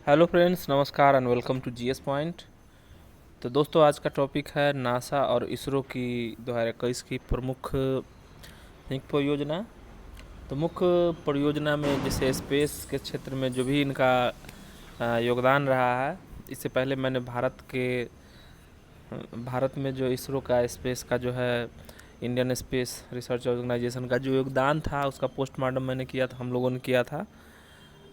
Hello friends, नमस्कार and welcome to GS point. तो दोस्तों, आज का टॉपिक है नासा और इसरो की 2021 की प्रमुख संयुक्त परियोजना। तो मुख्य परियोजना में जैसे स्पेस के क्षेत्र में जो भी इनका योगदान रहा है, इससे पहले मैंने भारत में जो इसरो का स्पेस का जो है इंडियन स्पेस रिसर्च ऑर्गेनाइजेशन का जो योगदान था उसका पोस्टमार्टम मैंने किया था, हम लोगों ने किया था।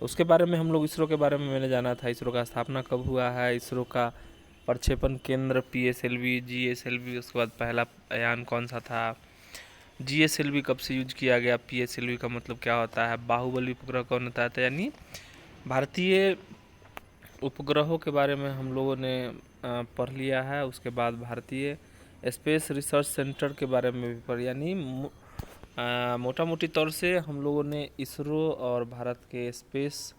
उसके बारे में हम लोग इसरो के बारे में मैंने जाना था, इसरो का स्थापना कब हुआ है, इसरो का प्रक्षेपण केंद्र पीएसएलवी, जीएसएलवी, उसके बाद पहला यान कौन सा था, जीएसएलवी कब से यूज किया गया, पीएसएलवी का मतलब क्या होता है, बाहुबली उपग्रह कौन होता है, यानी भारतीय उपग्रहों के बारे में हम लोगों ने पढ़ लिया है। उसके बाद भारतीय स्पेस रिसर्च सेंटर के बारे में भी पढ़, यानी मोटा मोटी तौर से हम लोगों ने इसरो और भारत के स्पेस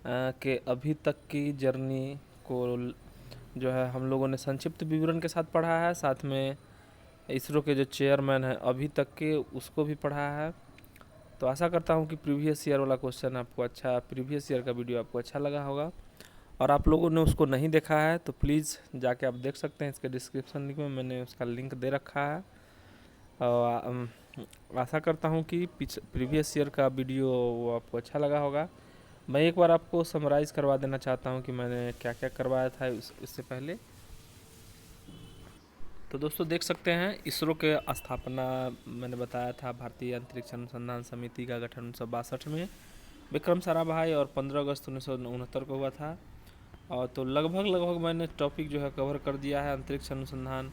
के अभी तक की जर्नी को जो है हम लोगों ने संक्षिप्त विवरण के साथ पढ़ा है। साथ में इसरो के जो चेयरमैन हैं अभी तक के, उसको भी पढ़ा है। तो आशा करता हूँ कि प्रीवियस ईयर वाला क्वेश्चन आपको प्रीवियस ईयर का वीडियो आपको अच्छा लगा होगा। और आप लोगों ने उसको नहीं देखा है तो प्लीज़ जाके आप देख सकते हैं, इसके डिस्क्रिप्शन लिंक में मैंने उसका लिंक दे रखा है। और आशा करता हूँ कि प्रीवियस ईयर का वीडियो वो आपको अच्छा लगा होगा। मैं एक बार आपको समराइज़ करवा देना चाहता हूँ कि मैंने क्या क्या करवाया था इससे पहले। तो दोस्तों, देख सकते हैं इसरो के स्थापना मैंने बताया था, भारतीय अंतरिक्ष अनुसंधान समिति का गठन 1962 में विक्रम साराभाई और 15 अगस्त 1969 को हुआ था। और तो लगभग मैंने टॉपिक जो है कवर कर दिया है। अंतरिक्ष अनुसंधान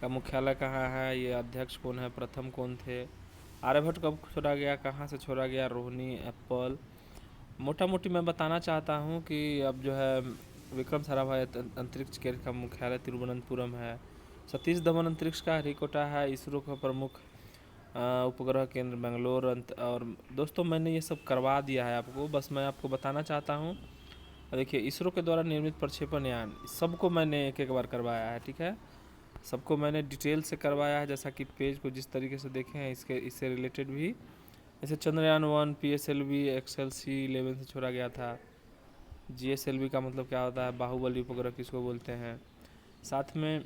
का मुख्यालय कहाँ है, ये अध्यक्ष कौन है, प्रथम कौन थे, आर्यभट्ट कब छोड़ा गया, कहाँ से छोड़ा गया, रोहिणी, एप्पल, मोटा मोटी मैं बताना चाहता हूँ कि अब जो है विक्रम साराभाई अंतरिक्ष केंद्र का मुख्यालय तिरुवनंतपुरम है, सतीश धवन अंतरिक्ष का हरिकोटा है, इसरो का प्रमुख उपग्रह केंद्र बेंगलोर। और दोस्तों, मैंने ये सब करवा दिया है आपको, बस मैं आपको बताना चाहता हूँ। देखिए, इसरो के द्वारा निर्मित प्रक्षेपण यान सबको मैंने एक एक बार करवाया है, ठीक है। सबको मैंने डिटेल से करवाया है, जैसा कि पेज को जिस तरीके से देखे हैं इससे रिलेटेड भी। जैसे चंद्रयान 1 पीएसएलवी XLC-11 से छोड़ा गया था। जीएसएलवी का मतलब क्या होता है, बाहुबली उपग्रह किसको बोलते हैं। साथ में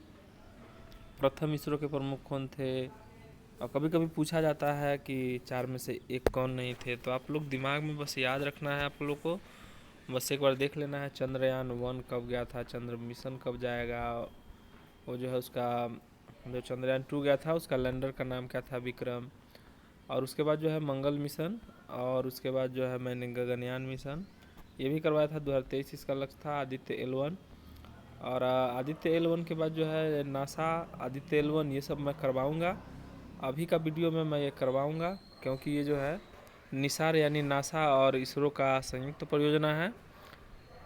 प्रथम इसरो के प्रमुख कौन थे, और कभी कभी पूछा जाता है कि 4 में से एक कौन नहीं थे। तो आप लोग दिमाग में बस याद रखना है, आप लोग को बस एक बार देख लेना है चंद्रयान 1 कब गया था, चंद्र मिशन कब जाएगा, वो जो है उसका जो चंद्रयान 2 गया था उसका लैंडर का नाम क्या था, विक्रम। और उसके बाद जो है मंगल मिशन, और उसके बाद जो है मैंने गगनयान मिशन ये भी करवाया था 2023। इसका लक्ष्य था आदित्य L1। और आदित्य L1 के बाद जो है नासा, आदित्य L1, ये सब मैं करवाऊँगा। अभी का वीडियो में मैं ये करवाऊँगा क्योंकि ये जो है निसार यानी नासा और इसरो का संयुक्त परियोजना है।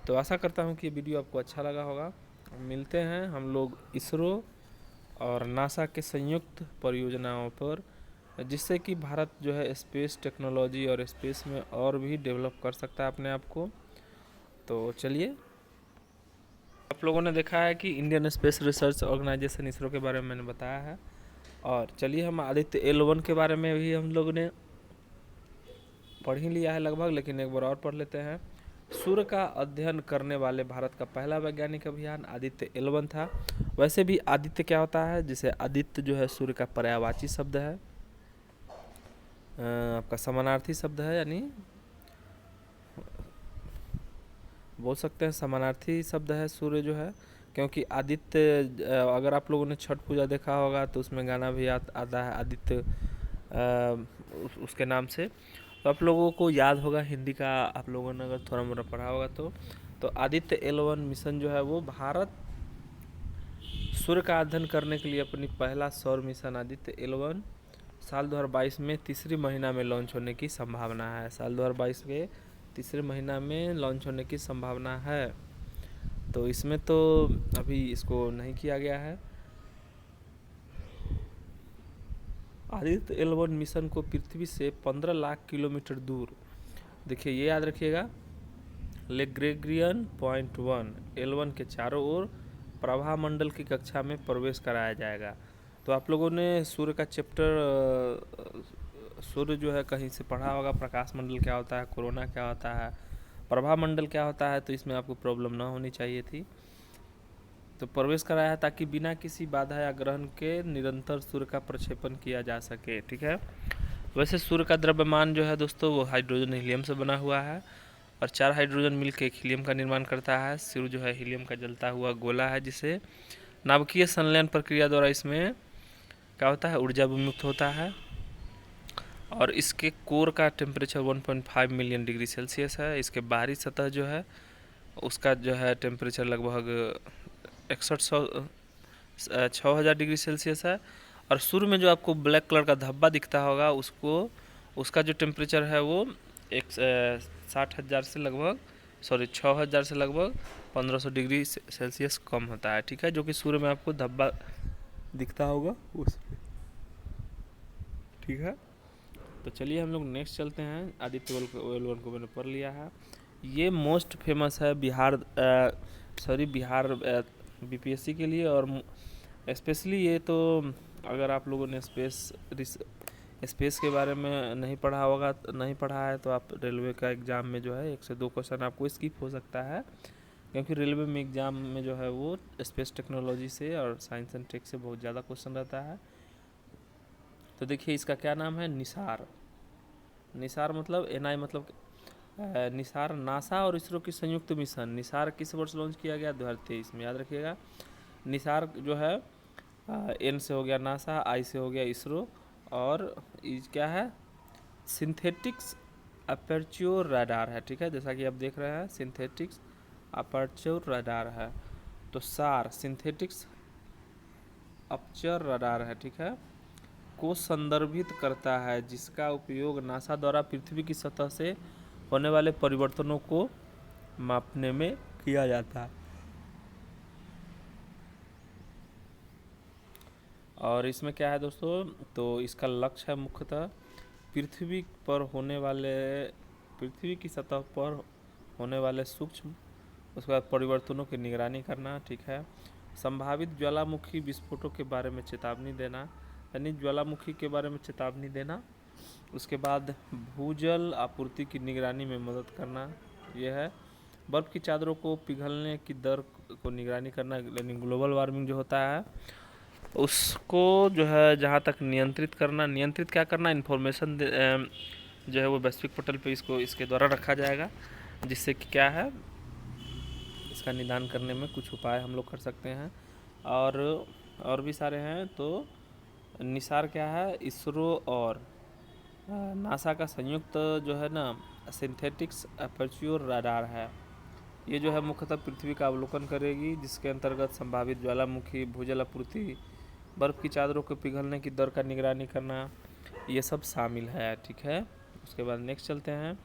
तो आशा करता हूँ कि ये वीडियो आपको अच्छा लगा होगा। मिलते हैं हम लोग इसरो और नासा के संयुक्त परियोजनाओं पर, जिससे कि भारत जो है स्पेस टेक्नोलॉजी और स्पेस में और भी डेवलप कर सकता है अपने आप को। तो चलिए, आप लोगों ने देखा है कि Indian space research organisation ISRO के बारे में मैंने बताया है। और चलिए, हम आदित्य L1 के बारे में भी हम लोगों ने पढ़ ही लिया है लगभग, लेकिन एक बार और पढ़ लेते हैं। सूर्य का अध्ययन करने वाले भारत का पहला वैज्ञानिक अभियान आदित्य L1 था। वैसे भी आदित्य क्या होता है, जिसे आदित्य जो है सूर्य का पर्यायवाची शब्द है, आपका समानार्थी शब्द है, यानी बोल सकते हैं समानार्थी शब्द है सूर्य जो है। क्योंकि आदित्य, अगर आप लोगों ने छठ पूजा देखा होगा तो उसमें गाना भी आता है आदित्य उसके नाम से। तो आप लोगों को याद होगा हिंदी का, आप लोगों ने अगर थोड़ा मोड़ा पढ़ा होगा तो आदित्य L1 मिशन जो है वो भारत सूर्य का अध्ययन करने के लिए अपनी पहला सौर मिशन आदित्य L1 साल 2022 में तीसरी महीना में लॉन्च होने की संभावना है। साल 2022 के तीसरे महीना में लॉन्च होने की संभावना है। तो इसमें तो अभी इसको नहीं किया गया है। आदित्य L1 मिशन को पृथ्वी से 15 लाख किलोमीटर दूर, देखिए ये याद रखिएगा, लेग्रेगियन पॉइंट 1 L1 के चारों ओर प्रभामंडल की कक्षा में प्रवेश कराया जाएगा। तो आप लोगों ने सूर्य का चैप्टर, सूर्य जो है कहीं से पढ़ा होगा, प्रकाश मंडल क्या होता है, कोरोना क्या होता है, प्रभामंडल क्या होता है, तो इसमें आपको प्रॉब्लम ना होनी चाहिए थी। तो प्रवेश कराया है ताकि बिना किसी बाधा या ग्रहण के निरंतर सूर्य का प्रक्षेपण किया जा सके, ठीक है। वैसे सूर्य का द्रव्यमान जो है दोस्तों वो हाइड्रोजन हीलियम से बना हुआ है और 4 हाइड्रोजन मिलकर एक हीलियम का निर्माण करता है। सूर्य जो है हीलियम का जलता हुआ गोला है, जिसे नाभिकीय संलयन प्रक्रिया द्वारा इसमें क्या होता है, ऊर्जा विमुक्त होता है। और इसके कोर का टेम्परेचर 1.5 मिलियन डिग्री सेल्सियस है। इसके बाहरी सतह जो है उसका जो है टेम्परेचर लगभग 6100 डिग्री सेल्सियस है। और सूर्य में जो आपको ब्लैक कलर का धब्बा दिखता होगा उसका जो टेम्परेचर है वो 60,000 से लगभग 6,000 से लगभग 1500 डिग्री सेल्सियस कम होता है, ठीक है, जो कि सूर्य में आपको धब्बा दिखता होगा उस, ठीक है। तो चलिए हम लोग नेक्स्ट चलते हैं। आदित्य वेल वन को मैंने पढ़ लिया है। ये मोस्ट फेमस है बिहार बीपीएससी के लिए, और स्पेशली ये तो अगर आप लोगों ने स्पेस के बारे में नहीं पढ़ा है तो आप रेलवे का एग्ज़ाम में जो है 1 से 2 क्वेश्चन आपको स्किप हो सकता है, क्योंकि रेलवे में एग्ज़ाम में जो है वो स्पेस टेक्नोलॉजी से और साइंस एंड टेक से बहुत ज़्यादा क्वेश्चन रहता है। तो देखिए इसका क्या नाम है, निसार। निसार मतलब NI मतलब निसार नासा और इसरो की संयुक्त मिशन। निसार किस वर्ष लॉन्च किया गया, 2023 में, याद रखिएगा। निसार जो है N से हो गया नासा, I से हो गया इसरो, और क्या है, सिंथेटिक्स अपर्च्योर रडार है, ठीक है, जैसा कि आप देख रहे हैं सिंथेटिक्स अपर्च्योर रडार है। तो सार सिंथेटिक्स अपर्च्योर रडार है, ठीक है, को संदर्भित करता है, जिसका उपयोग नासा द्वारा पृथ्वी की सतह से होने वाले परिवर्तनों को मापने में किया जाता है। और इसमें क्या है दोस्तों, तो इसका लक्ष्य है मुख्यतः पृथ्वी की सतह पर होने वाले सूक्ष्म, उसके बाद परिवर्तनों की निगरानी करना, ठीक है, संभावित ज्वालामुखी विस्फोटों के बारे में चेतावनी देना, यानी ज्वालामुखी के बारे में चेतावनी देना, उसके बाद भूजल आपूर्ति की निगरानी में मदद करना, यह है, बर्फ़ की चादरों को पिघलने की दर को निगरानी करना, यानी ग्लोबल वार्मिंग जो होता है उसको जो है जहाँ तक नियंत्रित क्या करना, इन्फॉर्मेशन जो है वो वैश्विक पटल पे इसके द्वारा रखा जाएगा, जिससे कि क्या है इसका निदान करने में कुछ उपाय हम लोग कर सकते हैं। और भी सारे हैं। तो निसार क्या है, इसरो और नासा का संयुक्त जो है ना सिंथेटिक्स अपर्च्योर रडार है। ये जो है मुख्यतः पृथ्वी का अवलोकन करेगी, जिसके अंतर्गत संभावित ज्वालामुखी, भूजल आपूर्ति, बर्फ़ की चादरों के पिघलने की दर का निगरानी करना, ये सब शामिल है, ठीक है। उसके बाद नेक्स्ट चलते हैं।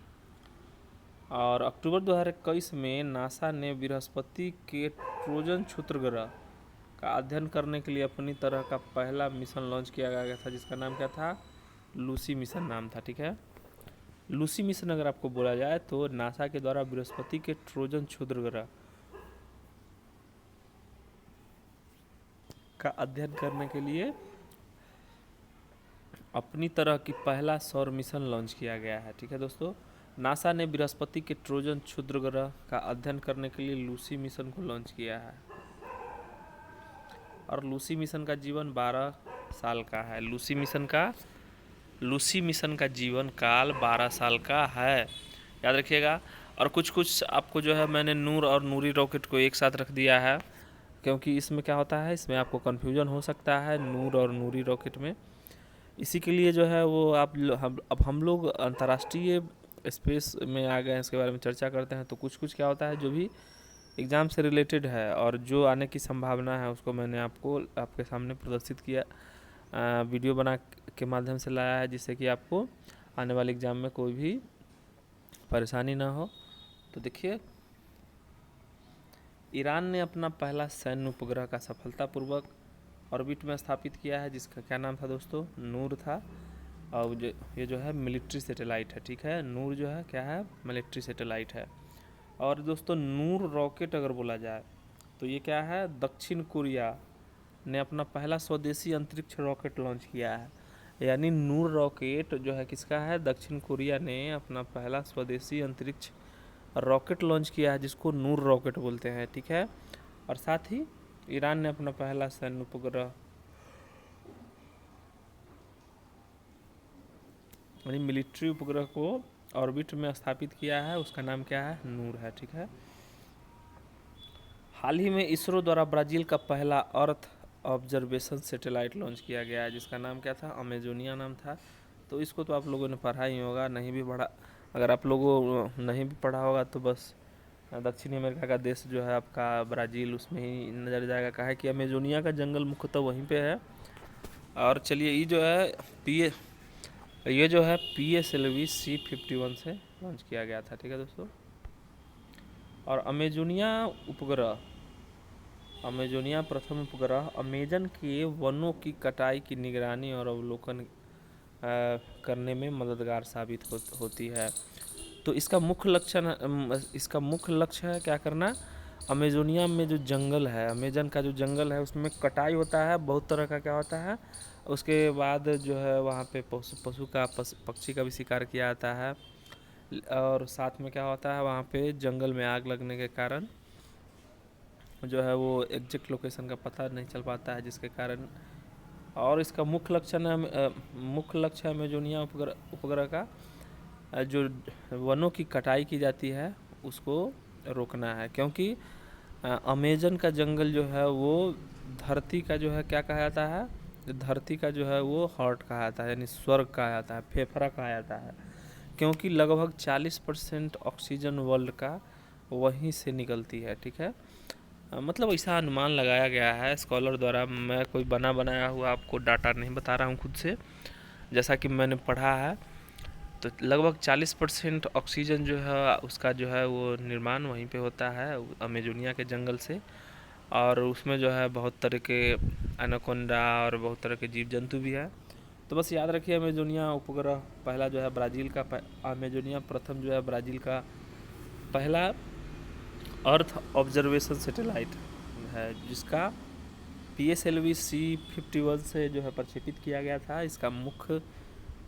और अक्टूबर 2021 में नासा ने बृहस्पति के ट्रोजन क्षुद्रग्रह का अध्ययन करने के लिए अपनी तरह का पहला मिशन लॉन्च किया गया था, जिसका नाम क्या था, लूसी मिशन नाम था, ठीक है। लूसी मिशन अगर आपको बोला जाए तो नासा के द्वारा बृहस्पति के ट्रोजन क्षुद्रग्रह का अध्ययन करने के लिए अपनी तरह की पहला सौर मिशन लॉन्च किया गया है, ठीक है दोस्तों। नासा ने बृहस्पति के ट्रोजन क्षुद्रग्रह का अध्ययन करने के लिए लूसी मिशन को लॉन्च किया है, और लूसी मिशन का जीवन 12 साल का है। लूसी मिशन का जीवन काल 12 साल का है, याद रखिएगा। और कुछ आपको जो है मैंने नूर और नूरी रॉकेट को एक साथ रख दिया है, क्योंकि इसमें क्या होता है, इसमें आपको कन्फ्यूजन हो सकता है नूर और नूरी रॉकेट में। इसी के लिए जो है वो अब हम लोग अंतर्राष्ट्रीय स्पेस में आ गए हैं, इसके बारे में चर्चा करते हैं। तो कुछ क्या होता है जो भी एग्ज़ाम से रिलेटेड है और जो आने की संभावना है उसको मैंने आपके सामने प्रदर्शित किया, वीडियो बना के माध्यम से लाया है, जिससे कि आपको आने वाले एग्ज़ाम में कोई भी परेशानी ना हो। तो देखिए, ईरान ने अपना पहला सैन्य उपग्रह का सफलतापूर्वक ऑर्बिट में स्थापित किया है, जिसका क्या नाम था दोस्तों, नूर था। और ये जो है मिलिट्री सैटेलाइट है, ठीक है। नूर जो है क्या है, मिलिट्री सैटेलाइट है। और दोस्तों नूर रॉकेट अगर बोला जाए तो ये क्या है, दक्षिण कोरिया ने अपना पहला स्वदेशी अंतरिक्ष रॉकेट लॉन्च किया है। यानी नूर रॉकेट जो है किसका है, दक्षिण कोरिया ने अपना पहला स्वदेशी अंतरिक्ष रॉकेट लॉन्च किया है जिसको नूर रॉकेट बोलते हैं, ठीक है। और साथ ही ईरान ने अपना पहला सैन्य उपग्रह यानी मिलिट्री उपग्रह को ऑर्बिट में स्थापित किया है, उसका नाम क्या है, नूर है, ठीक है। हाल ही में इसरो द्वारा ब्राज़ील का पहला अर्थ ऑब्जर्वेशन सैटेलाइट लॉन्च किया गया है जिसका नाम क्या था, अमेजोनिया नाम था। तो इसको तो आप लोगों ने पढ़ा ही होगा, नहीं भी पढ़ा, अगर आप लोगों नहीं भी पढ़ा होगा तो बस दक्षिण अमेरिका का देश जो है आपका ब्राज़ील, उसमें ही नज़र जाएगा। कहा है कि अमेजोनिया का जंगल मुख्यतः वहीं पे है। और चलिए ये जो है PSLV C-51 से लॉन्च किया गया था, ठीक है दोस्तों। और अमेजोनिया प्रथम उपग्रह अमेजन के वनों की कटाई की निगरानी और अवलोकन करने में मददगार साबित होती है। तो इसका मुख्य लक्ष्य है क्या करना, अमेजोनिया में जो जंगल है, अमेजन का जो जंगल है उसमें कटाई होता है, बहुत तरह का क्या होता है, उसके बाद जो है वहाँ पे पक्षी का भी शिकार किया जाता है। और साथ में क्या होता है, वहाँ पे जंगल में आग लगने के कारण जो है वो एग्जैक्ट लोकेशन का पता नहीं चल पाता है, जिसके कारण। और इसका मुख्य लक्ष्य है अमेजोनिया उपग्रह का जो वनों की कटाई की जाती है उसको रोकना है, क्योंकि अमेजन का जंगल जो है वो धरती का जो है क्या कहा जाता है, धरती का जो है वो हार्ट कहा जाता है, यानी स्वर्ग कहा जाता है, फेफड़ा कहा जाता है, क्योंकि लगभग 40% ऑक्सीजन वर्ल्ड का वहीं से निकलती है, ठीक है। मतलब ऐसा अनुमान लगाया गया है स्कॉलर द्वारा, मैं कोई बना बनाया हुआ आपको डाटा नहीं बता रहा हूँ खुद से, जैसा कि मैंने पढ़ा है। तो लगभग 40% ऑक्सीजन जो है उसका जो है वो निर्माण वहीं पे होता है अमेजोनिया के जंगल से। और उसमें जो है बहुत तरह के एनाकोंडा और बहुत तरह के जीव जंतु भी है। तो बस याद रखिए अमेजोनिया उपग्रह पहला जो है ब्राज़ील का अमेजोनिया प्रथम जो है ब्राज़ील का पहला अर्थ ऑब्जर्वेशन सैटेलाइट है, जिसका PSLV C-51 से जो है प्रक्षेपित किया गया था। इसका मुख्य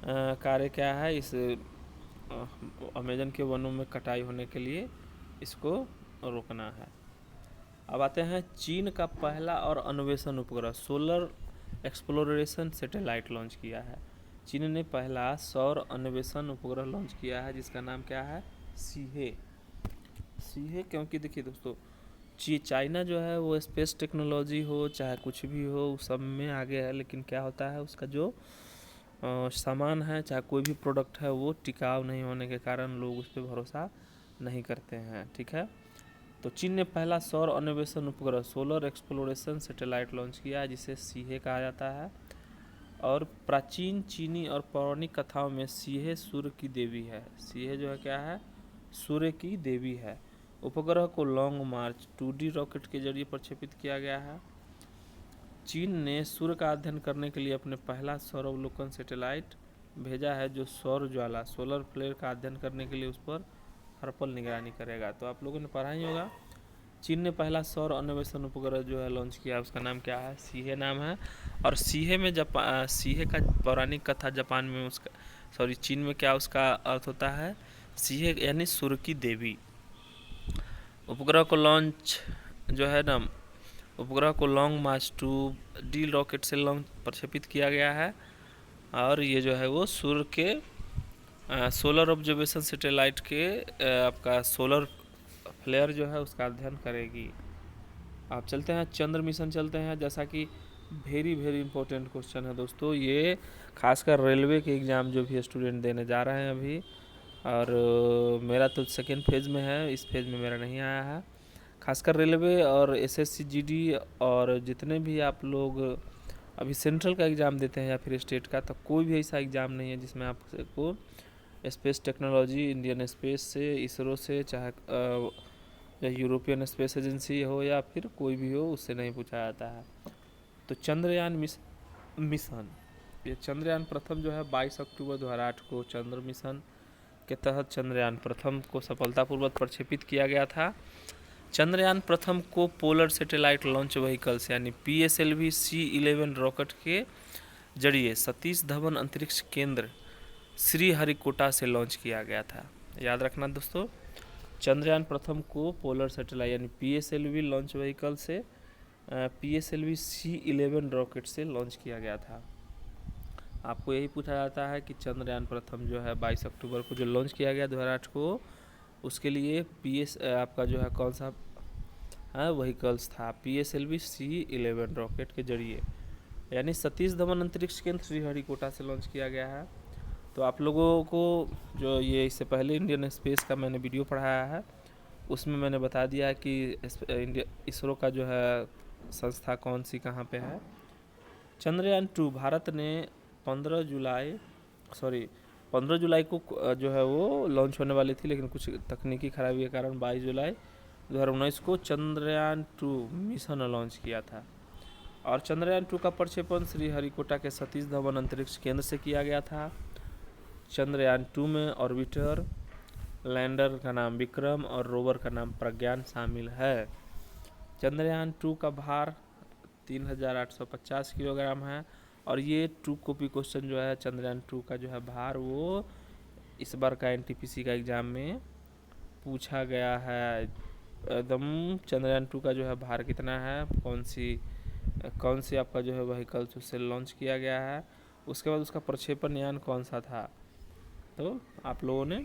कार्य क्या है, इस अमेजन के वनों में कटाई होने के लिए इसको रोकना है। अब आते हैं चीन का पहला और अन्वेषण उपग्रह सोलर एक्सप्लोरेशन सैटेलाइट लॉन्च किया है। चीन ने पहला सौर अन्वेषण उपग्रह लॉन्च किया है जिसका नाम क्या है, सीहे। क्योंकि देखिए दोस्तों, चाइना जो है वो स्पेस टेक्नोलॉजी हो चाहे कुछ भी हो उस सब में आगे है, लेकिन क्या होता है उसका जो सामान है चाहे कोई भी प्रोडक्ट है वो टिकाऊ नहीं होने के कारण लोग उस पर भरोसा नहीं करते हैं, ठीक है। तो चीन ने पहला सौर अन्वेषण उपग्रह सोलर एक्सप्लोरेशन सैटेलाइट लॉन्च किया जिसे सीहे कहा जाता है। और प्राचीन चीनी और पौराणिक कथाओं में सीहे सूर्य की देवी है। सीहे जो है क्या है, सूर्य की देवी है। उपग्रह को लॉन्ग मार्च 2D रॉकेट के जरिए प्रक्षेपित किया गया है। चीन ने सूर्य का अध्ययन करने के लिए अपने पहला सौरावलोकन सैटेलाइट भेजा है जो सौर ज्वाला सोलर फ्लेयर का अध्ययन करने के लिए उस पर हर्पल निगरानी करेगा। तो आप लोगों ने पढ़ा ही होगा, चीन ने पहला सौर अन्वेषण उपग्रह जो है लॉन्च किया, उसका नाम क्या है, सीहे नाम है। और सीहे का पौराणिक कथा जापान में चीन में क्या उसका अर्थ होता है, सीहे यानी सूर्य की देवी। उपग्रह को लॉन्ग मार्च 2D रॉकेट से प्रक्षेपित किया गया है। और ये जो है वो सूर्य के सोलर ऑब्जर्वेशन सैटेलाइट के आपका सोलर फ्लेयर जो है उसका अध्ययन करेगी। आप चलते हैं चंद्र मिशन चलते हैं, जैसा कि वेरी वेरी इंपॉर्टेंट क्वेश्चन है दोस्तों, ये खासकर रेलवे के एग्ज़ाम जो भी स्टूडेंट देने जा रहे हैं अभी। और मेरा तो सेकेंड फेज़ में है, इस फेज़ में मेरा नहीं आया है। खासकर रेलवे और SSC GD और जितने भी आप लोग अभी सेंट्रल का एग्ज़ाम देते हैं या फिर स्टेट का, तो कोई भी ऐसा एग्ज़ाम नहीं है जिसमें आपको स्पेस टेक्नोलॉजी इंडियन स्पेस से, इसरो से, चाहे यूरोपियन स्पेस एजेंसी हो या फिर कोई भी हो, उससे नहीं पूछा जाता है। तो चंद्रयान मिशन, ये चंद्रयान प्रथम जो है 22 अक्टूबर 2008 को चंद्र मिशन के तहत चंद्रयान प्रथम को सफलतापूर्वक प्रक्षेपित किया गया था। चंद्रयान प्रथम को पोलर सैटेलाइट लॉन्च व्हीकल्स यानी PSLV C-11 रॉकेट के जरिए सतीश धवन अंतरिक्ष केंद्र श्रीहरिकोटा से लॉन्च किया गया था। याद रखना दोस्तों, चंद्रयान प्रथम को पोलर सैटेलाइट यानी PSLV लॉन्च व्हीकल से PSLV C11 रॉकेट से लॉन्च किया गया था। आपको यही पूछा जाता है कि चंद्रयान प्रथम जो है 22 अक्टूबर को जो लॉन्च किया गया 2008 को, उसके लिए आपका जो है कौन सा व्हीकल्स था, PSLV C11 रॉकेट के जरिए, यानी सतीश धवन अंतरिक्ष केंद्र श्रीहरिकोटा से लॉन्च किया गया है। तो आप लोगों को जो ये इससे पहले इंडियन स्पेस का मैंने वीडियो पढ़ाया है, उसमें मैंने बता दिया है कि इसरो का जो है संस्था कौन सी कहाँ पे है। चंद्रयान 2 भारत ने 15 जुलाई को जो है वो लॉन्च होने वाली थी, लेकिन कुछ तकनीकी खराबी के कारण 22 जुलाई 2019 को चंद्रयान 2 मिशन लॉन्च किया था। और चंद्रयान 2 का प्रक्षेपण श्रीहरिकोटा के सतीश धवन अंतरिक्ष केंद्र से किया गया था। चंद्रयान 2 में ऑर्बिटर, लैंडर का नाम विक्रम और रोवर का नाम प्रज्ञान शामिल है। चंद्रयान 2 का भार 3850 किलोग्राम है। और ये 2 कॉपी क्वेश्चन जो है चंद्रयान 2 का जो है भार, वो इस बार का NTPC का एग्ज़ाम में पूछा गया है एकदम। चंद्रयान 2 का जो है भार कितना है, कौन सी आपका जो है व्हीकल उससे लॉन्च किया गया है, उसके बाद उसका प्रक्षेपण यान कौन सा था, तो आप लोगों ने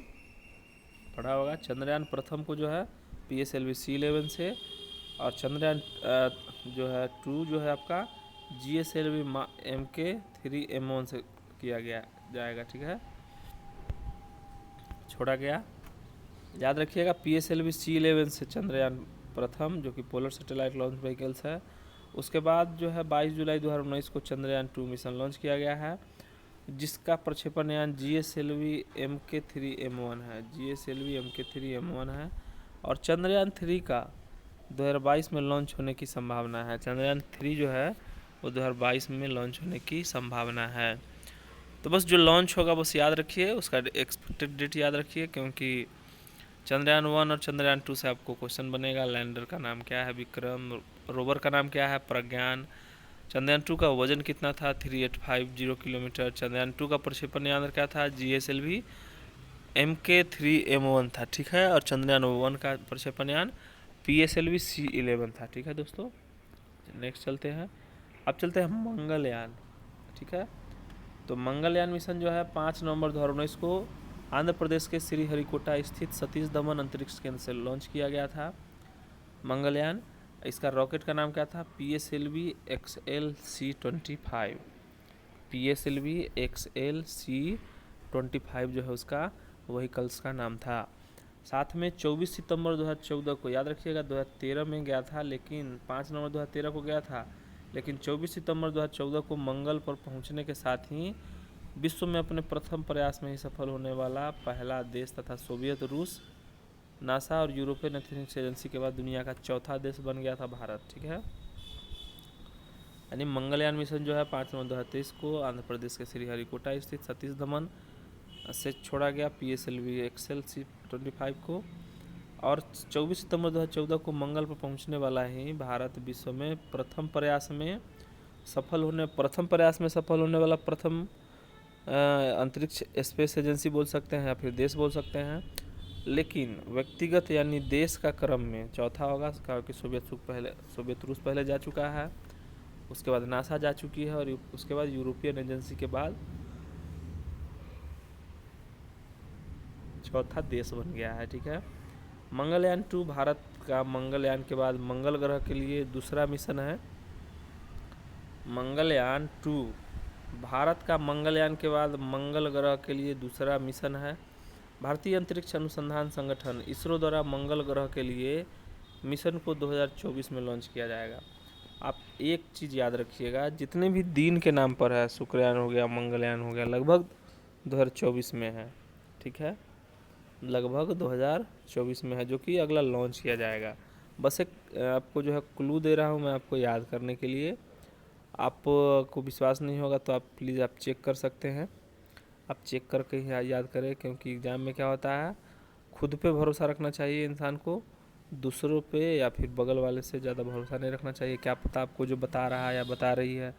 पढ़ा होगा। चंद्रयान प्रथम को जो है PSLV C11 से, और चंद्रयान जो है 2 जो है आपका GSLV Mk3M1 से किया गया जाएगा, ठीक है, छोड़ा गया। याद रखिएगा PSLV C11 से चंद्रयान प्रथम जो कि पोलर सैटेलाइट लॉन्च व्हीकल्स है। उसके बाद जो है 22 जुलाई 2019 को चंद्रयान 2 मिशन लॉन्च किया गया है, जिसका प्रक्षेपण यान GSLV Mk3M1 है, GSLV Mk3M1 है। और चंद्रयान 3 का 2022 में लॉन्च होने की संभावना है। चंद्रयान 3 जो है वो 2022 में लॉन्च होने की संभावना है। तो बस जो लॉन्च होगा बस याद रखिए, उसका एक्सपेक्टेड डेट याद रखिए, क्योंकि चंद्रयान 1 और चंद्रयान 2 से आपको क्वेश्चन बनेगा। लैंडर का नाम क्या है, विक्रम, रोवर का नाम क्या है, प्रज्ञान। चंद्रयान 2 का वजन कितना था, 3850 किलोमीटर। चंद्रयान 2 का प्रक्षेपण यान क्या था, GSLV Mk3M1 था, ठीक है। और चंद्रयान 1 का प्रक्षेपण यान PSLV C11 था, ठीक है दोस्तों। नेक्स्ट चलते हैं, अब चलते हैं मंगलयान, ठीक है। तो मंगलयान मिशन जो है 5 नवंबर 2019 को आंध्र प्रदेश के श्रीहरिकोटा स्थित सतीश धवन अंतरिक्ष केंद्र से लॉन्च किया गया था मंगलयान। इसका रॉकेट का नाम क्या था, PSLV XLC25, PSLV XLC25 जो है उसका व्हीकल्स का नाम था। साथ में 24 सितंबर 2014 को, याद रखिएगा 2013 में गया था, लेकिन 5 नवंबर 2013 को गया था, लेकिन 24 सितंबर 2014 को मंगल पर पहुंचने के साथ ही विश्व में अपने प्रथम प्रयास में ही सफल होने वाला पहला देश तथा सोवियत, रूस, नासा और यूरोपियन अंतरिक्ष एजेंसी के बाद दुनिया का चौथा देश बन गया था भारत, ठीक है। यानी मंगलयान मिशन जो है 5 नवंबर 2023 को आंध्र प्रदेश के श्रीहरिकोटा स्थित सतीश धवन से छोड़ा गया PSLV XLC25 को। और 24 सितंबर 2014 को मंगल पर पहुंचने वाला ही भारत विश्व में प्रथम प्रयास में सफल होने वाला प्रथम अंतरिक्ष स्पेस एजेंसी बोल सकते हैं या फिर देश बोल सकते हैं, लेकिन व्यक्तिगत यानी देश का क्रम में चौथा होगा, क्योंकि सोवियत रूस पहले जा चुका है, उसके बाद नासा जा चुकी है, और उसके बाद यूरोपियन एजेंसी के बाद चौथा देश बन गया है, ठीक है। मंगलयान 2 भारत का मंगलयान के बाद मंगल ग्रह के लिए दूसरा मिशन है। मंगलयान 2 भारत का मंगलयान के बाद मंगल ग्रह के लिए दूसरा मिशन है। भारतीय अंतरिक्ष अनुसंधान संगठन इसरो द्वारा मंगल ग्रह के लिए मिशन को 2024 में लॉन्च किया जाएगा। आप एक चीज़ याद रखिएगा, जितने भी दिन के नाम पर है, शुक्रयान हो गया, मंगलयान हो गया, लगभग 2024 में है, ठीक है, लगभग 2024 में है, जो कि अगला लॉन्च किया जाएगा। बस एक आपको जो है क्लू दे रहा हूँ मैं आपको याद करने के लिए। आपको विश्वास नहीं होगा तो आप प्लीज़ आप चेक कर सकते हैं, आप चेक करके ही याद करें, क्योंकि एग्ज़ाम में क्या होता है, खुद पे भरोसा रखना चाहिए इंसान को, दूसरों पे या फिर बगल वाले से ज़्यादा भरोसा नहीं रखना चाहिए। क्या पता आपको जो बता रहा है या बता रही है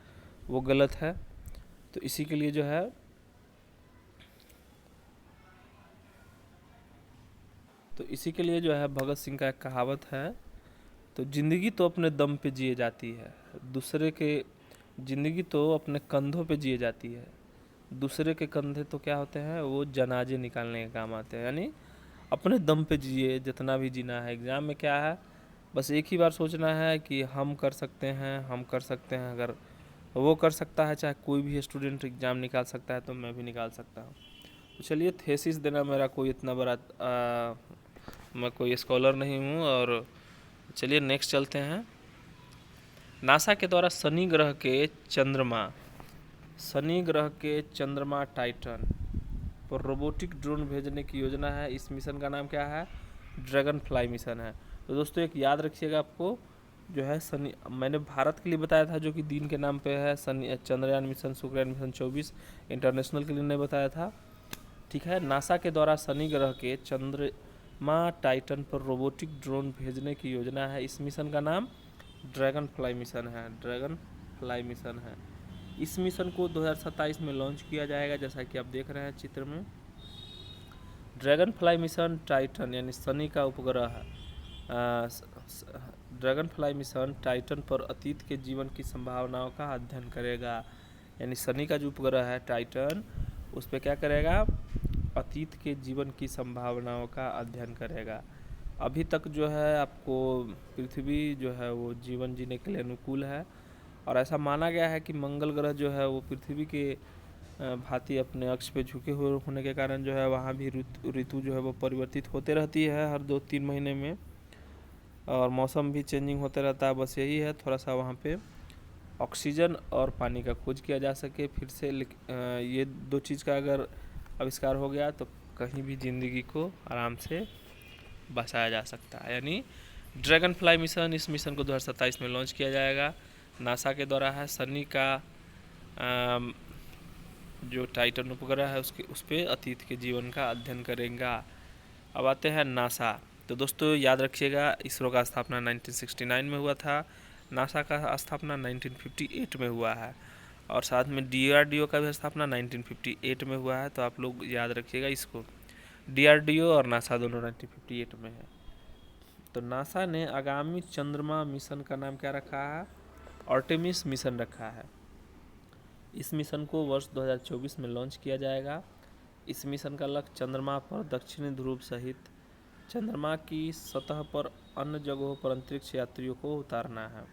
वो गलत है। तो इसी के लिए जो है तो इसी के लिए जो है भगत सिंह का एक कहावत है, तो ज़िंदगी तो अपने दम पे जिए जाती है, दूसरे के ज़िंदगी तो अपने कंधों पे जिए जाती है, दूसरे के कंधे तो क्या होते हैं, वो जनाजे निकालने के काम आते हैं। यानी अपने दम पे जिए, जितना भी जीना है। एग्ज़ाम में क्या है, बस एक ही बार सोचना है कि हम कर सकते हैं, हम कर सकते हैं। अगर वो कर सकता है, चाहे कोई भी स्टूडेंट एग्ज़ाम निकाल सकता है, तो मैं भी निकाल सकता हूँ। तो चलिए, थेसिस देना मेरा कोई इतना बड़ा मैं कोई स्कॉलर नहीं हूँ। और चलिए नेक्स्ट चलते हैं। नासा के द्वारा शनि ग्रह के चंद्रमा टाइटन पर रोबोटिक ड्रोन भेजने की योजना है। इस मिशन का नाम क्या है? ड्रैगन फ्लाई मिशन है। तो दोस्तों एक याद रखिएगा, आपको जो है शनि, मैंने भारत के लिए बताया था जो कि दिन के नाम पे है, Shani Chandrayaan mission, Shukrayaan mission 24, international के लिए नहीं बताया था। ठीक है, नासा के द्वारा शनि ग्रह के चंद्रमा टाइटन पर रोबोटिक ड्रोन भेजने की योजना है। इस मिशन का नाम ड्रैगन फ्लाई मिशन है। इस मिशन को 2027 में लॉन्च किया जाएगा, जैसा कि आप देख रहे हैं चित्र में। ड्रैगन फ्लाई मिशन टाइटन यानी शनि का उपग्रह, ड्रैगन फ्लाई मिशन टाइटन पर अतीत के जीवन की संभावनाओं का अध्ययन करेगा। यानी शनि का जो उपग्रह है टाइटन, उस पर क्या करेगा? अतीत के जीवन की संभावनाओं का अध्ययन करेगा। अभी तक जो है आपको पृथ्वी जो है वो जीवन जीने के लिए अनुकूल है, और ऐसा माना गया है कि मंगल ग्रह जो है वो पृथ्वी के भांति अपने अक्ष पे झुके हुए होने के कारण जो है वहाँ भी ऋतु जो है वो परिवर्तित होते रहती है हर 2-3 महीने में, और मौसम भी चेंजिंग होते रहता है। बस यही है, थोड़ा सा वहाँ पे ऑक्सीजन और पानी का खोज किया जा सके फिर से। ये दो चीज़ का अगर आविष्कार हो गया तो कहीं भी ज़िंदगी को आराम से बसाया जा सकता है। यानी ड्रैगन फ्लाई मिशन, इस मिशन को 2027 में लॉन्च किया जाएगा। नासा के द्वारा है। शनि का जो टाइटन उपग्रह है उस पर अतीत के जीवन का अध्ययन करेगा। अब आते हैं नासा। तो दोस्तों याद रखिएगा, इसरो का स्थापना 1969 में हुआ था, नासा का स्थापना 1958 में हुआ है, और साथ में DRDO का भी स्थापना 1958 में हुआ है। तो आप लोग याद रखिएगा इसको, DRDO और नासा दोनों 1958 में है। तो नासा ने आगामी चंद्रमा मिशन का नाम क्या रखा है? आर्टेमिस मिशन रखा है। इस मिशन को वर्ष 2024 में लॉन्च किया जाएगा। इस मिशन का लक्ष्य चंद्रमा पर दक्षिणी ध्रुव सहित चंद्रमा की सतह पर अन्य जगहों पर अंतरिक्ष यात्रियों को उतारना है।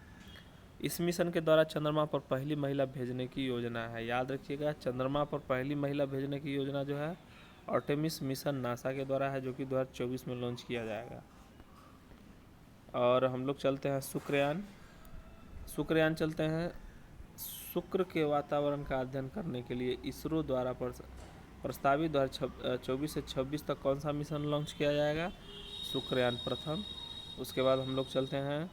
इस मिशन के द्वारा चंद्रमा पर पहली महिला भेजने की योजना है। याद रखिएगा, चंद्रमा पर पहली महिला भेजने की योजना जो है आर्टेमिस मिशन नासा के द्वारा है, जो कि 2024 में लॉन्च किया जाएगा। और हम लोग चलते हैं शुक्रयान चलते हैं। शुक्र के वातावरण का अध्ययन करने के लिए इसरो द्वारा प्रस्तावित 2024 से 26 तक कौन सा मिशन लॉन्च किया जाएगा? शुक्रयान प्रथम। उसके बाद हम लोग चलते हैं,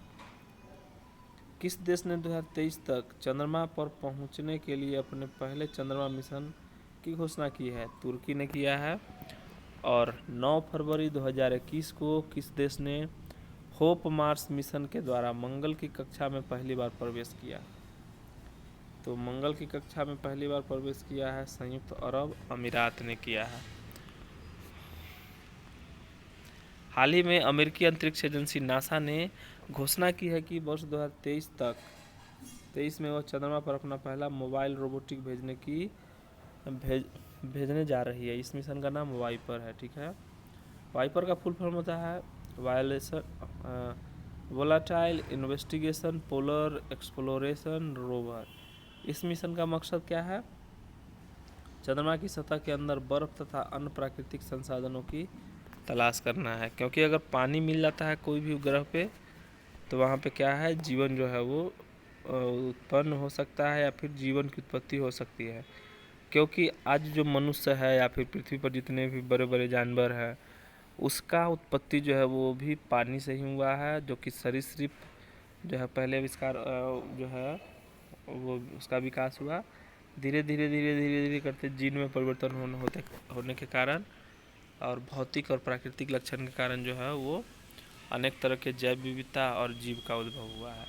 किस देश ने 2023 तक चंद्रमा पर पहुंचने के लिए अपने पहले चंद्रमा मिशन की घोषणा की है? तुर्की ने किया है। और 9 फरवरी 2021 को किस देश ने होप मार्स मिशन के द्वारा मंगल की कक्षा में पहली बार प्रवेश किया? तो मंगल की कक्षा में पहली बार प्रवेश किया है संयुक्त अरब अमीरात ने किया है। हाल ही में अमेरिकी अंतरिक्ष एजेंसी नासा ने घोषणा की है कि वर्ष 2023 में वह चंद्रमा पर अपना पहला मोबाइल रोबोटिक भेजने जा रही है। इस मिशन का नाम वाइपर है। ठीक है, वाइपर का फुल फॉर्म होता है volatile investigation polar exploration rover. इस मिशन का मकसद क्या है? चंद्रमा की सतह के अंदर बर्फ तथा अन्य प्राकृतिक संसाधनों की तलाश करना है, क्योंकि अगर पानी मिल जाता है कोई भी ग्रह पे तो वहाँ पे क्या है, जीवन जो है वो उत्पन्न हो सकता है, या फिर जीवन की उत्पत्ति हो सकती है। क्योंकि आज जो मनुष्य है या फिर पृथ्वी पर जितने भी बड़े बड़े जानवर हैं, उसका उत्पत्ति जो है वो भी पानी से ही हुआ है, जो कि सरीसृप जो है पहले आविष्कार जो है वो उसका विकास हुआ। धीरे धीरे करते जीन में परिवर्तन होने के कारण और भौतिक और प्राकृतिक लक्षण के कारण जो है वो अनेक तरह के जैव विविधता और जीव का उद्भव हुआ है।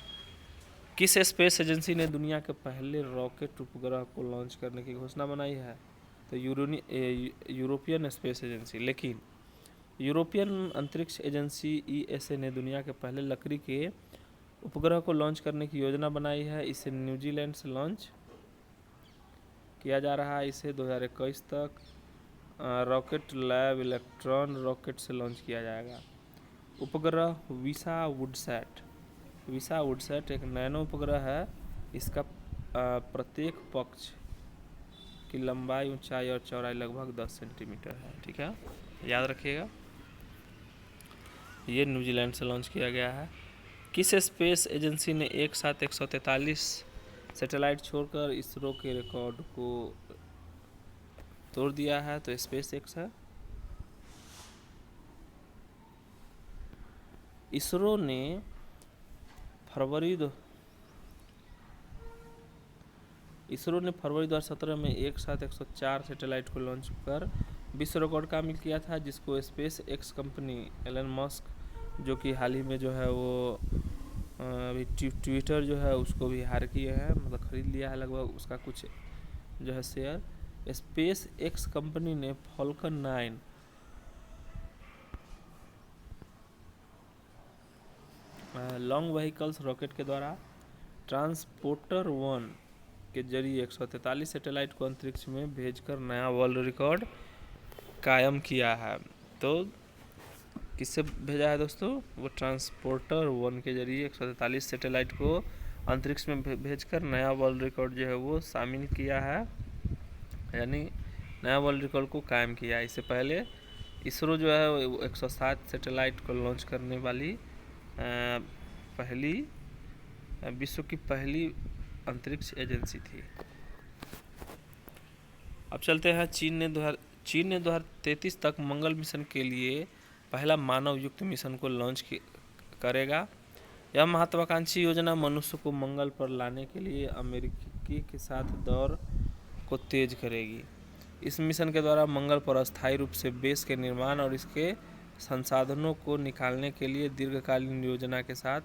किस स्पेस एजेंसी ने दुनिया के पहले रॉकेट उपग्रह को लॉन्च करने की घोषणा बनाई है? तो यूरोपियन स्पेस एजेंसी। लेकिन यूरोपियन अंतरिक्ष एजेंसी ईएसए ने दुनिया के पहले लकड़ी के उपग्रह को लॉन्च करने की योजना बनाई है। इसे न्यूजीलैंड से लॉन्च किया जा रहा है। इसे 2021 तक रॉकेट लैब इलेक्ट्रॉन रॉकेट से लॉन्च किया जाएगा। उपग्रह वीसा वुडसैट एक नैनो उपग्रह है। इसका प्रत्येक पक्ष की लंबाई, ऊंचाई और चौड़ाई लगभग 10 सेंटीमीटर है। ठीक है, याद रखिएगा। ये न्यूजीलैंड से लॉन्च किया गया है। किस स्पेस एजेंसी ने एक साथ 143 सैटेलाइट छोड़कर इसरो के रिकॉर्ड को तोड़ दिया है? तो स्पेस एक्स है। इसरो ने फरवरी 2017 में एक साथ 104 सैटेलाइट को लॉन्च कर विश्व रिकॉर्ड का हासिल किया था, जिसको SpaceX company Elon Musk, जो कि हाल ही में जो है वो अभी ट्विटर जो है उसको भी हायर किए हैं, मतलब ख़रीद लिया है लगभग उसका कुछ जो है शेयर। स्पेस एक्स कंपनी ने फॉल्कन 9 लॉन्ग व्हीकल्स रॉकेट के द्वारा ट्रांसपोर्टर 1 के जरिए 143 सैटेलाइट को अंतरिक्ष में भेजकर नया वर्ल्ड रिकॉर्ड कायम किया है। तो किससे भेजा है दोस्तों? वो ट्रांसपोर्टर 1 के जरिए 143 सैटेलाइट को अंतरिक्ष में भेजकर नया वर्ल्ड रिकॉर्ड जो है वो शामिल किया है, यानी नया वर्ल्ड रिकॉर्ड को कायम किया है। इससे पहले इसरो जो है वो 107 सैटेलाइट को लॉन्च करने वाली विश्व की पहली अंतरिक्ष एजेंसी थी। अब चलते हैं चीन ने 2033 तक मंगल मिशन के लिए पहला मानव युक्त मिशन को लॉन्च करेगा। यह महत्वाकांक्षी योजना मनुष्य को मंगल पर लाने के लिए अमेरिकी के साथ दौड़ को तेज करेगी। इस मिशन के द्वारा मंगल पर अस्थायी रूप से बेस के निर्माण और इसके संसाधनों को निकालने के लिए दीर्घकालीन योजना के साथ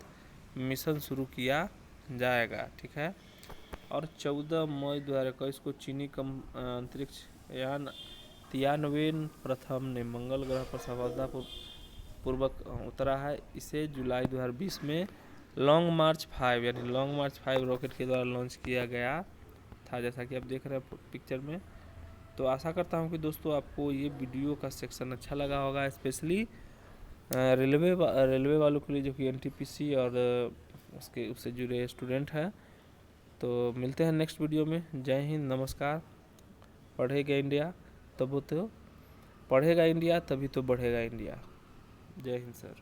मिशन शुरू किया जाएगा। ठीक है, और 14 मई 2021 को चीनी अंतरिक्ष यान तियानवेन प्रथम ने मंगल ग्रह पर सफलतापूर्वक उतरा है। इसे जुलाई 2020 में लॉन्ग मार्च 5 रॉकेट के द्वारा लॉन्च किया गया था, जैसा कि आप देख रहे हैं पिक्चर में। तो आशा करता हूं कि दोस्तों आपको ये वीडियो का सेक्शन अच्छा लगा होगा, स्पेशली रेलवे वालों के लिए जो कि एनटीपीसी और उससे जुड़े स्टूडेंट हैं। तो मिलते हैं नेक्स्ट वीडियो में। जय हिंद, नमस्कार। पढ़ेगा इंडिया तभी तो बढ़ेगा इंडिया। जय हिंद सर।